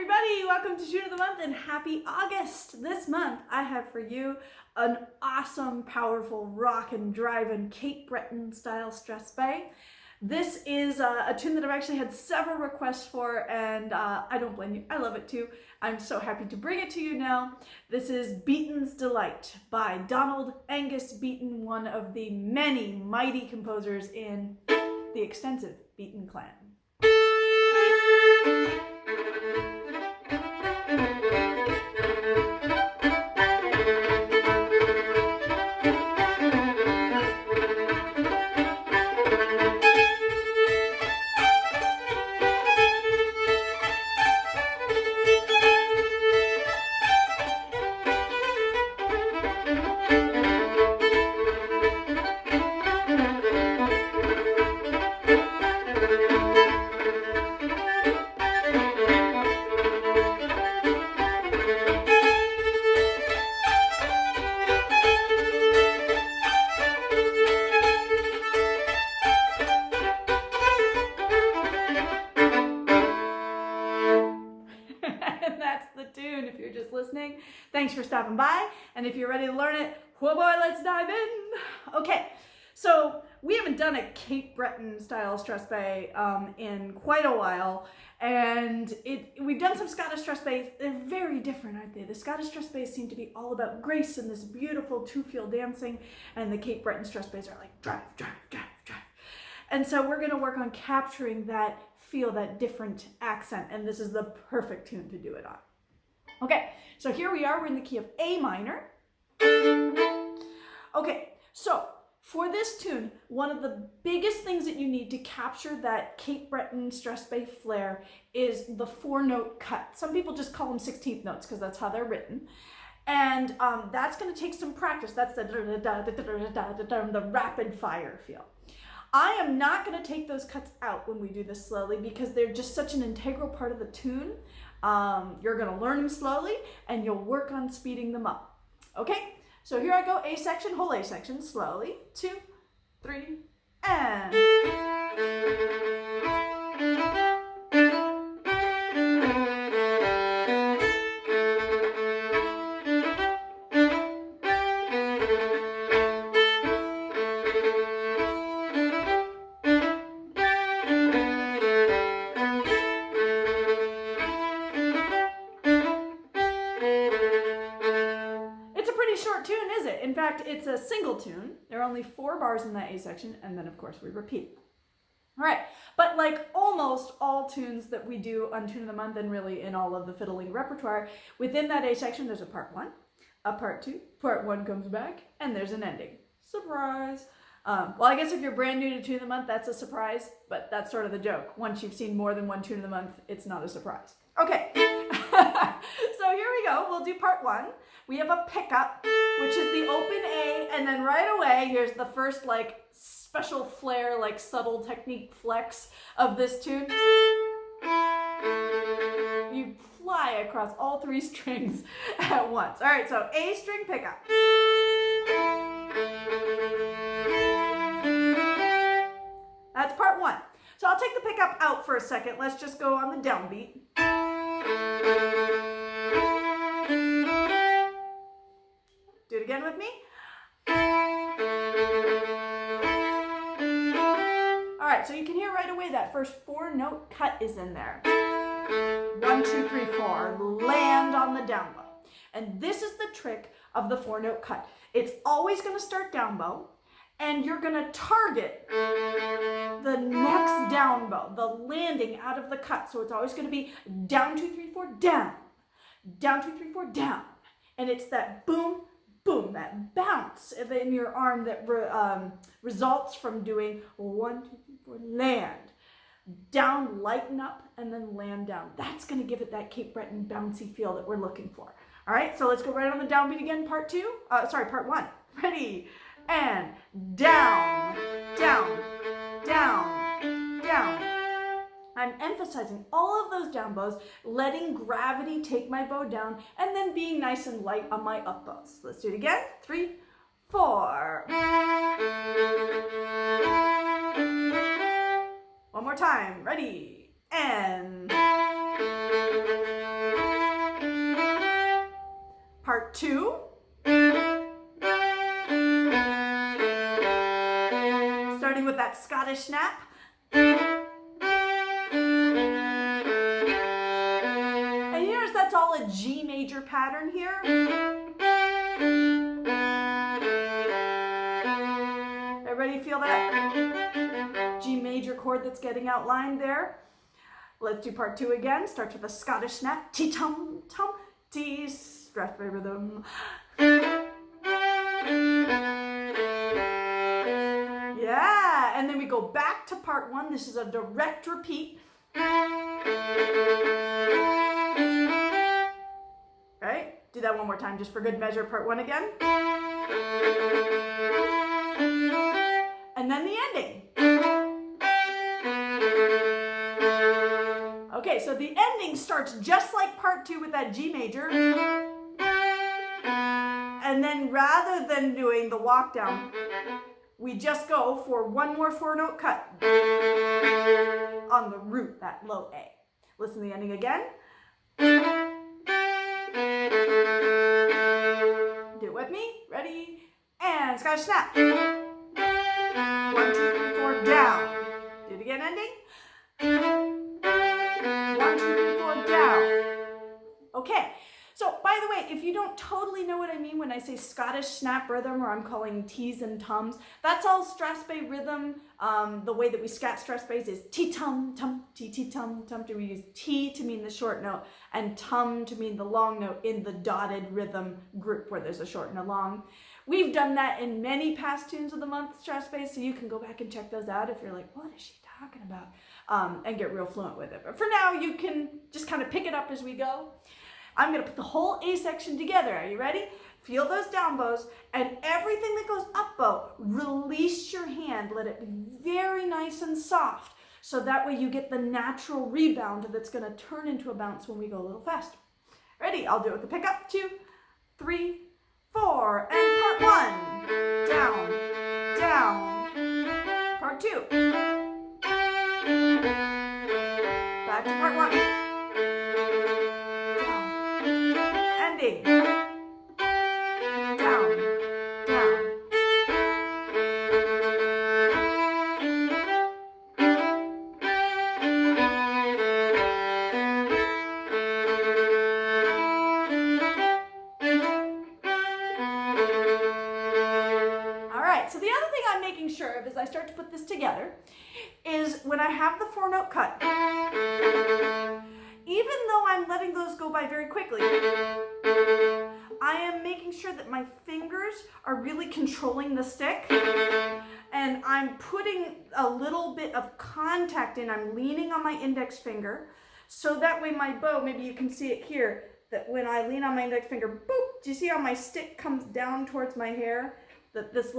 everybody, welcome to Tune of the Month and happy August. This month I have for you an awesome, powerful, rockin', drivin' Cape Breton style strathspey. This is a tune that I've actually had several requests for, and I don't blame you, I love it too. I'm so happy to bring it to you now. This is Beaton's Delight by Donald Angus Beaton, one of the many mighty composers in the extensive Beaton clan. That's the tune. If you're just listening, thanks for stopping by. And if you're ready to learn it, whoa boy, let's dive in. Okay, so we haven't done a Cape Breton style strathspey in quite a while. And we've done some Scottish strathspeys. They're very different, aren't they? The Scottish strathspeys seem to be all about grace and this beautiful two-feel dancing. And the Cape Breton strathspeys are like drive, drive, drive, drive. And so we're going to work on capturing that feel, that different accent, and this is the perfect tune to do it on. Okay, so here we are, we're in the key of A minor. Okay, so for this tune, one of the biggest things that you need to capture that Cape Breton strathspey flair is the 4-note cut. Some people just call them 16th notes because that's how they're written. And that's going to take some practice. That's the rapid fire feel. I am not going to take those cuts out when we do this slowly because they're just such an integral part of the tune. You're going to learn them slowly and you'll work on speeding them up. Okay, so here I go, A section, whole A section, slowly. 2, 3, and... tune, is it? In fact, it's a single tune. There are only 4 bars in that A section, and then of course we repeat. All right, but like almost all tunes that we do on Tune of the Month and really in all of the fiddling repertoire, within that A section there's a part 1, a part 2, part 1 comes back, and there's an ending. Surprise! Well, I guess if you're brand new to Tune of the Month, that's a surprise, but that's sort of the joke. Once you've seen more than one Tune of the Month, it's not a surprise. Okay, so here we go. We'll do part 1. We have a pickup, which is the open A, and then right away, here's the first like special flair, like subtle technique flex of this tune. You fly across all 3 strings at once. All right, so A string pickup. That's part 1. So I'll take the pickup out for a second. Let's just go on the downbeat. Do it again with me. All right, so you can hear right away that first 4-note cut is in there. 1, 2, 3, 4. Land on the down bow. And this is the trick of the 4-note cut. It's always going to start down bow, and you're going to target the next down bow, the landing out of the cut. So it's always going to be down, 2, 3, 4, down. Down, 2, 3, 4, down. And it's that boom, boom, that bounce in your arm that results from doing 1, 2, 3, 4, land. Down, lighten up, and then land down. That's going to give it that Cape Breton bouncy feel that we're looking for. All right, so let's go right on the downbeat again, part 1. Ready? And down, down, down, down. I'm emphasizing all of those down bows, letting gravity take my bow down, and then being nice and light on my up bows. Let's do it again. 3, 4. One more time. Ready? And... 2. Starting with that Scottish snap. And you notice that's all a G major pattern here. Everybody feel that G major chord that's getting outlined there? Let's do part 2 again. Starts with a Scottish snap. T-tum, tum, T, strathspey rhythm. Yeah, and then we go back to part 1. This is a direct repeat. Right? Do that one more time just for good measure, part 1 again. And then the ending. Okay, so the ending starts just like part 2 with that G major. And then rather than doing the walk down, we just go for one more 4-note cut on the root, that low A. Listen to the ending again. Do it with me. Ready? And Scottish snap. 1, 2, 3, 4, down. Do it again, ending. 1, 2, 3, 4, down. Okay. So, by the way, if you don't totally know what I mean when I say Scottish snap rhythm, or I'm calling T's and tums, that's all strathspey rhythm. The way that we scat strathspeys is T-tum, tum, T-T-tum, tum. We use T to mean the short note and tum to mean the long note in the dotted rhythm group where there's a short and a long. We've done that in many past tunes of the month strathspeys, so you can go back and check those out if you're like, what is she talking about? And get real fluent with it. But for now, you can just kind of pick it up as we go. I'm going to put the whole A section together. Are you ready? Feel those down bows, and everything that goes up bow, release your hand. Let it be very nice and soft, so that way you get the natural rebound that's going to turn into a bounce when we go a little faster. Ready? I'll do it with the pickup. 2, 3, 4, and part 1. Down, down. Part 2. Back to part 1. Ending. Down, down. All right, so the other thing I'm making sure of as I start to put this together is when I have the 4-note cut, even though I'm letting those go by very quickly, I am making sure that my fingers are really controlling the stick, and I'm putting a little bit of contact in. I'm leaning on my index finger, so that way my bow, maybe you can see it here, that when I lean on my index finger, boop, do you see how my stick comes down towards my hair? That this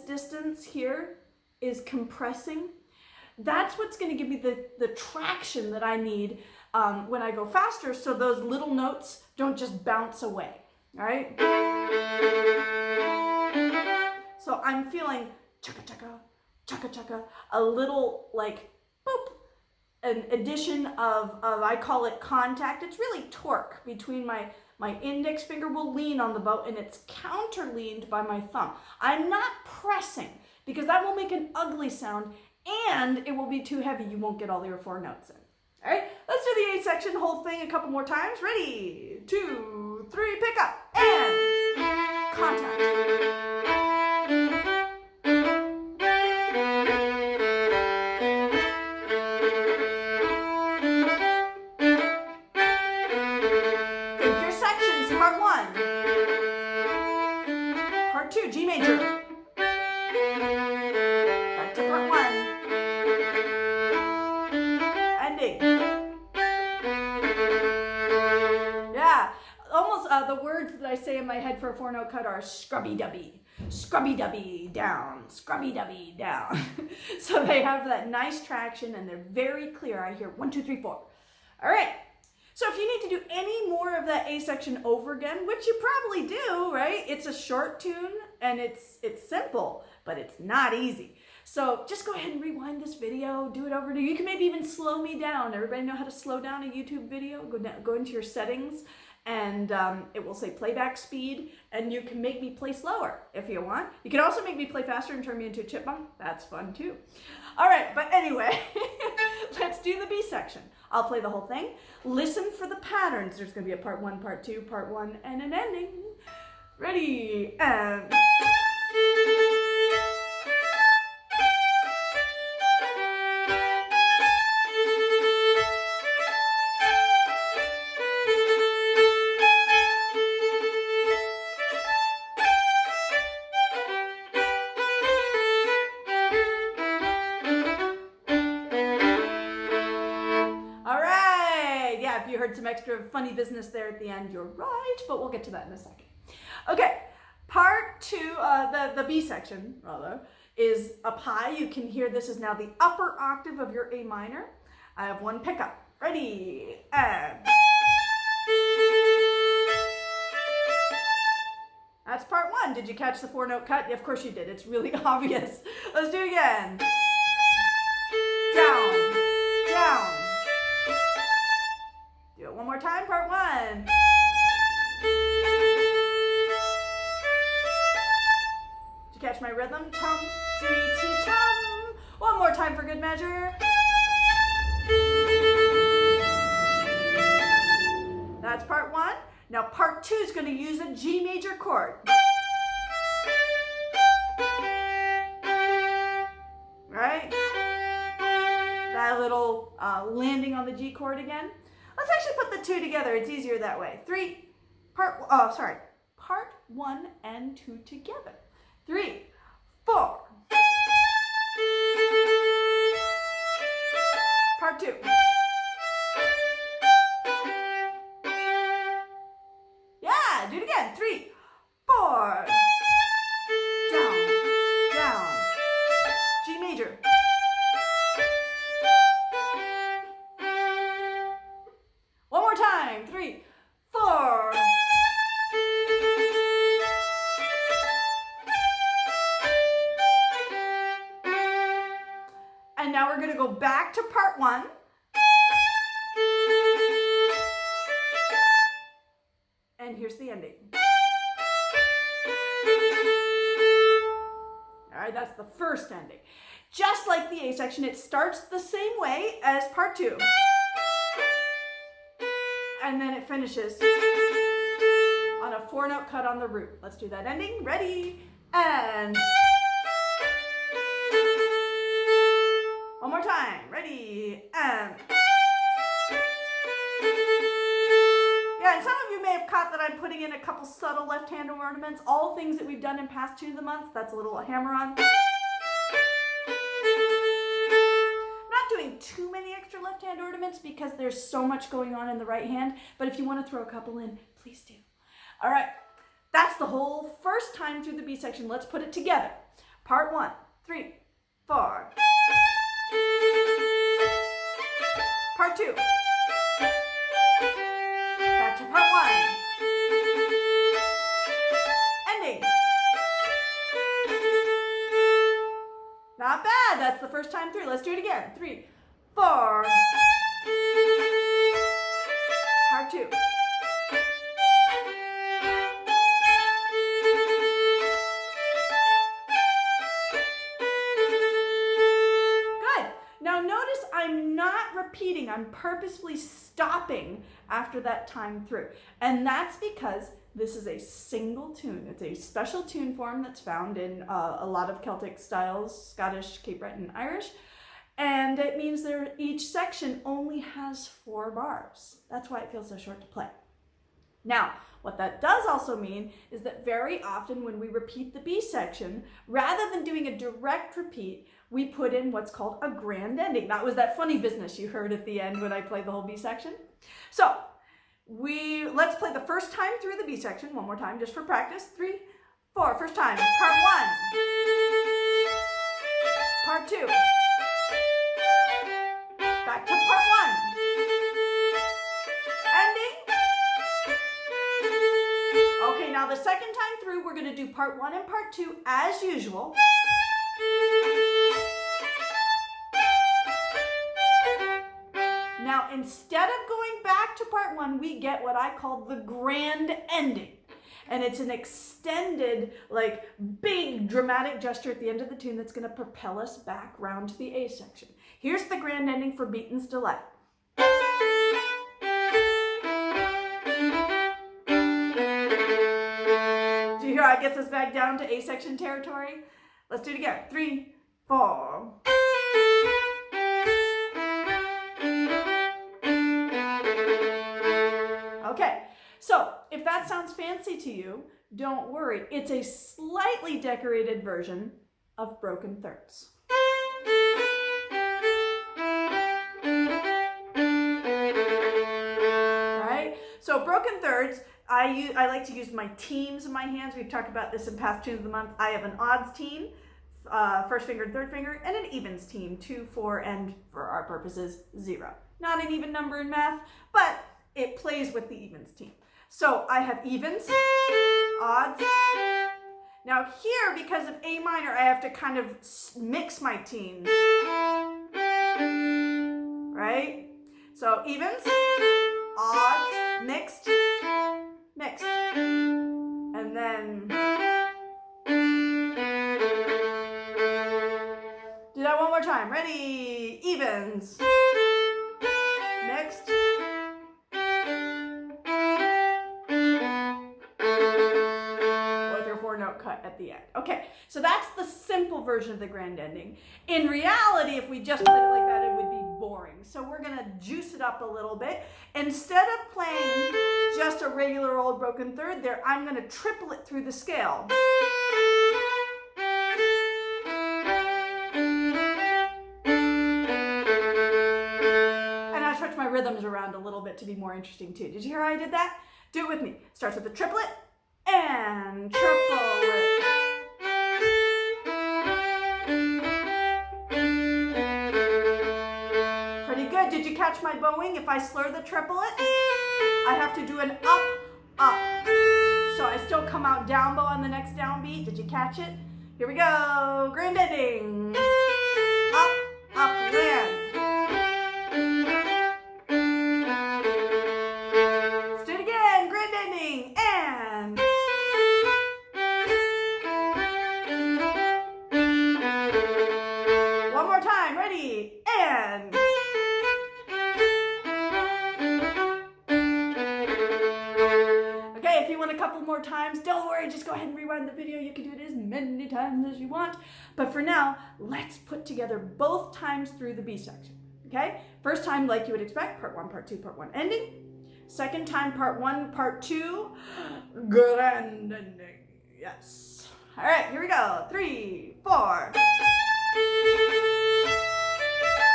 distance here is compressing. That's what's going to give me the traction that I need when I go faster, so those little notes don't just bounce away, all right? So I'm feeling chaka-chaka, chaka-chaka, a little like boop, an addition of I call it contact. It's really torque between my index finger will lean on the bow, and it's counter-leaned by my thumb. I'm not pressing, because that will make an ugly sound, and it will be too heavy. You won't get all your 4 notes in. All right, let's do the A section, whole thing a couple more times. Ready? 2, 3, pick up, and contact. Think your sections, part 1. Part 2, G major. Back to part 1. Yeah, almost the words that I say in my head for a 4-note cut are scrubby-dubby, scrubby-dubby, down, scrubby-dubby, down. So they have that nice traction, and they're very clear. I hear 1, 2, 3, 4. All right. So if you need to do any more of that A section over again, which you probably do, right? It's a short tune, and it's simple, but it's not easy. So just go ahead and rewind this video, do it over. You can maybe even slow me down. Everybody know how to slow down a YouTube video? Go into your settings and it will say playback speed, and you can make me play slower if you want. You can also make me play faster and turn me into a chipmunk. That's fun too. All right, but anyway, let's do the B section. I'll play the whole thing. Listen for the patterns. There's going to be a part 1, part 2, part 1, and an ending. Ready, and... If you heard some extra funny business there at the end, you're right, but we'll get to that in a second. Okay, part 2, the B section, rather, is up high. You can hear this is now the upper octave of your A minor. I have one pickup. Ready, and... That's part 1. Did you catch the 4-note cut? Yeah, of course you did. It's really obvious. Let's do it again. Down, down. Do it one more time, part 1. Did you catch my rhythm? Tum, dee, tee, tum. One more time for good measure. That's part 1. Now part 2 is going to use a G major chord. Right? That little landing on the G chord again. Let's actually put the 2 together. It's easier that way. Part 1 and 2 together. 3, 4. Part 2. Yeah, do it again. 3, 4. Down, down. G major. One more time. 3, 4. And now we're going to go back to part 1. And here's the ending. All right, that's the first ending. Just like the A section, it starts the same way as part 2. And then it finishes on a 4-note cut on the root. Let's do that ending. Ready, and... One more time. Ready, and... Yeah, and some of you may have caught that I'm putting in a couple subtle left-hand ornaments. All things that we've done in past tune of the month. That's a little hammer on. Too many extra left-hand ornaments because there's so much going on in the right hand, but if you want to throw a couple in, please do. All right, that's the whole first time through the B section. Let's put it together. Part 1, 3, 4. Part 2. Back to part 1. Ending. Not bad. That's the first time through. Let's do it again. 3, 4. Part 2. Good. Now notice I'm not repeating. I'm purposefully stopping after that time through. And that's because this is a single tune. It's a special tune form that's found in a lot of Celtic styles, Scottish, Cape Breton, Irish. And it means each section only has 4 bars. That's why it feels so short to play. Now, what that does also mean is that very often when we repeat the B section, rather than doing a direct repeat, we put in what's called a grand ending. That was that funny business you heard at the end when I played the whole B section. So, let's play the first time through the B section one more time just for practice. 3, 4. First time. Part 1. Part 2. Back to part 1. Ending. Okay, now the second time through, we're going to do part 1 and part 2 as usual. Now, instead of going back to part one, we get what I call the grand ending. And it's an extended, like, big dramatic gesture at the end of the tune that's going to propel us back round to the A section. Here's the grand ending for Beaton's Delight. Do you hear how it gets us back down to A section territory? Let's do it again. 3, 4. Okay, so if that sounds fancy to you, don't worry. It's a slightly decorated version of broken thirds. Right? So broken thirds, I like to use my teams in my hands. We've talked about this in past tunes of the month. I have an odds team, first finger and third finger, and an evens team, 2, 4, and for our purposes, 0. Not an even number in math, but it plays with the evens team. So I have evens, odds. Now here, because of A minor, I have to kind of mix my teams. Right? So evens, odds, mixed, mixed. And then do that one more time. Ready? Evens, mixed, with your 4-note cut at the end. Okay, so that's the simple version of the grand ending. In reality, if we just played it like that, it would be boring. So we're gonna juice it up a little bit. Instead of playing just a regular old broken third there, I'm gonna triple it through the scale. And I switch my rhythms around a little bit to be more interesting too. Did you hear how I did that? Do it with me. Starts with a triplet and triplet. Pretty good. Did you catch my bowing? If I slur the triplet, I have to do an up, up. So I still come out down bow on the next downbeat. Did you catch it? Here we go. Grand ending. Up, up, land. Let's do it again. Grand ending. And one more time. Ready? And okay, if you want a couple more times, don't worry, just go ahead and rewind the video. You can do it as many times as you want. But for now, let's put together both times through the B section. Okay? First time, like you would expect, part 1, part 2, part 1 ending. Second time, part 1, part 2, grand ending. Yes. All right, here we go. 3, 4.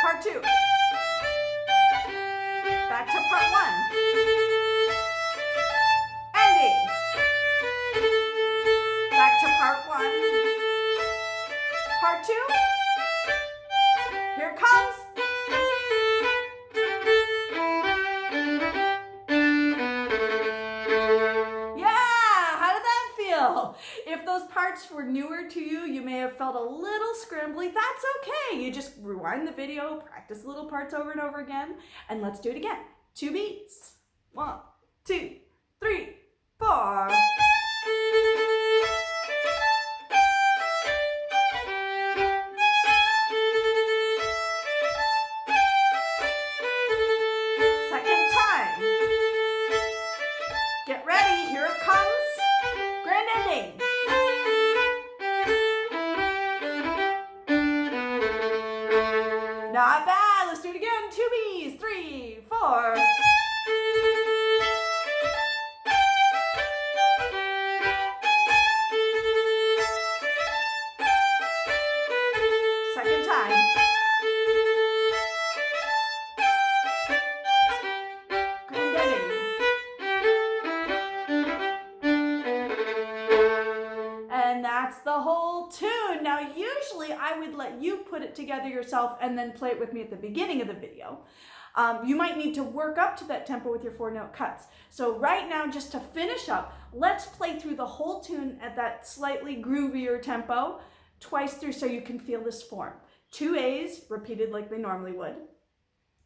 Part 2. Back to part 1. Ending. Back to part 1. Part 2. Here it comes. If those parts were newer to you, you may have felt a little scrambly. That's okay. You just rewind the video, practice little parts over and over again, and let's do it again. 2 beats. 1, 2, 3, 4. Second time. Get ready. Here it comes. Grand ending. Not bad. Let's do it again. 2 B's. 3, 4. Second time. Grand ending. And that's the whole tune. Now, usually I would let you put it together yourself and then play it with me at the beginning of the video. You might need to work up to that tempo with your 4-note cuts. So right now, just to finish up, let's play through the whole tune at that slightly groovier tempo, twice through so you can feel this form. 2 A's repeated like they normally would.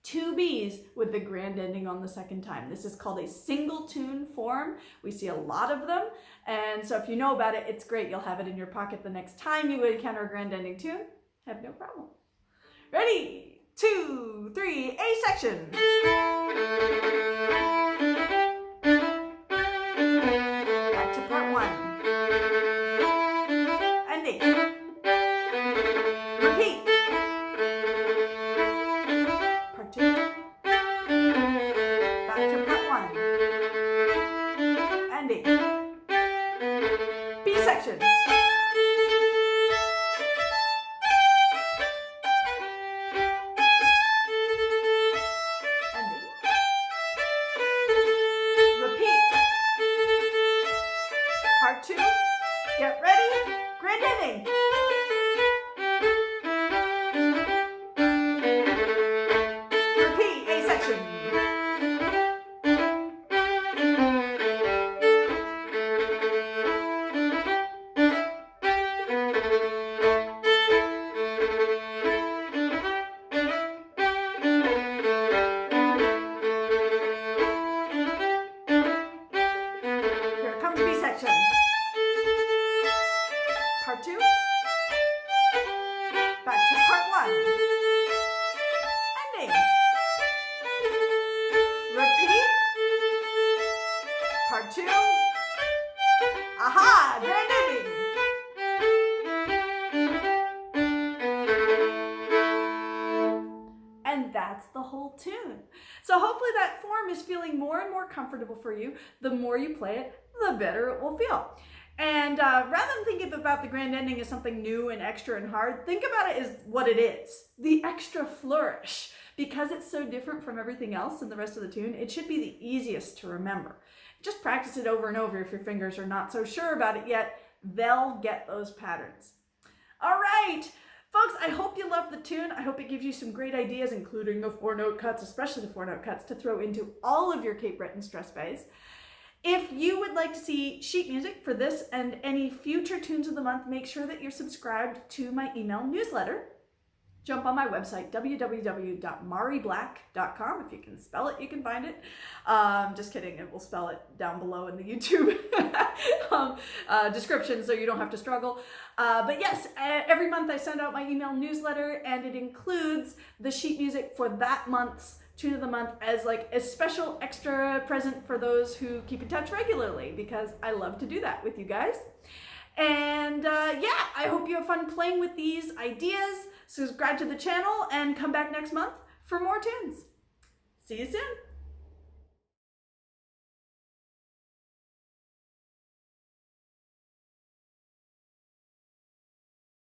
2 B's with the grand ending on the second time. This is called a single tune form. We see a lot of them, and so if you know about it, it's great. You'll have it in your pocket the next time you encounter a grand ending tune. Have no problem. Ready? 2, 3, A section. Back to part 1. Ending. Repeat. Part 2. Back to part 1. Ending. B section. Part 2, get ready, grand ending. Repeat, A section. Here comes B section. Part 2, back to part 1, ending, repeat, part 2, aha, grand ending. And that's the whole tune. So hopefully that form is feeling more and more comfortable for you. The more you play it, the better it will feel. And rather than thinking about the grand ending as something new and extra and hard, think about it as what it is, the extra flourish. Because it's so different from everything else in the rest of the tune, it should be the easiest to remember. Just practice it over and over if your fingers are not so sure about it yet. They'll get those patterns. All right, folks, I hope you love the tune. I hope it gives you some great ideas, including the 4-note cuts, especially the 4-note cuts, to throw into all of your Cape Breton strathspeys. If you would like to see sheet music for this and any future tunes of the month, make sure that you're subscribed to my email newsletter. Jump on my website, www.mariblack.com. If you can spell it, you can find it. Just kidding, it will spell it down below in the YouTube description so you don't have to struggle. But yes, every month I send out my email newsletter, and it includes the sheet music for that month's tune of the month as like a special extra present for those who keep in touch regularly, because I love to do that with you guys. And yeah, I hope you have fun playing with these ideas. Subscribe to the channel and come back next month for more tunes. See you soon.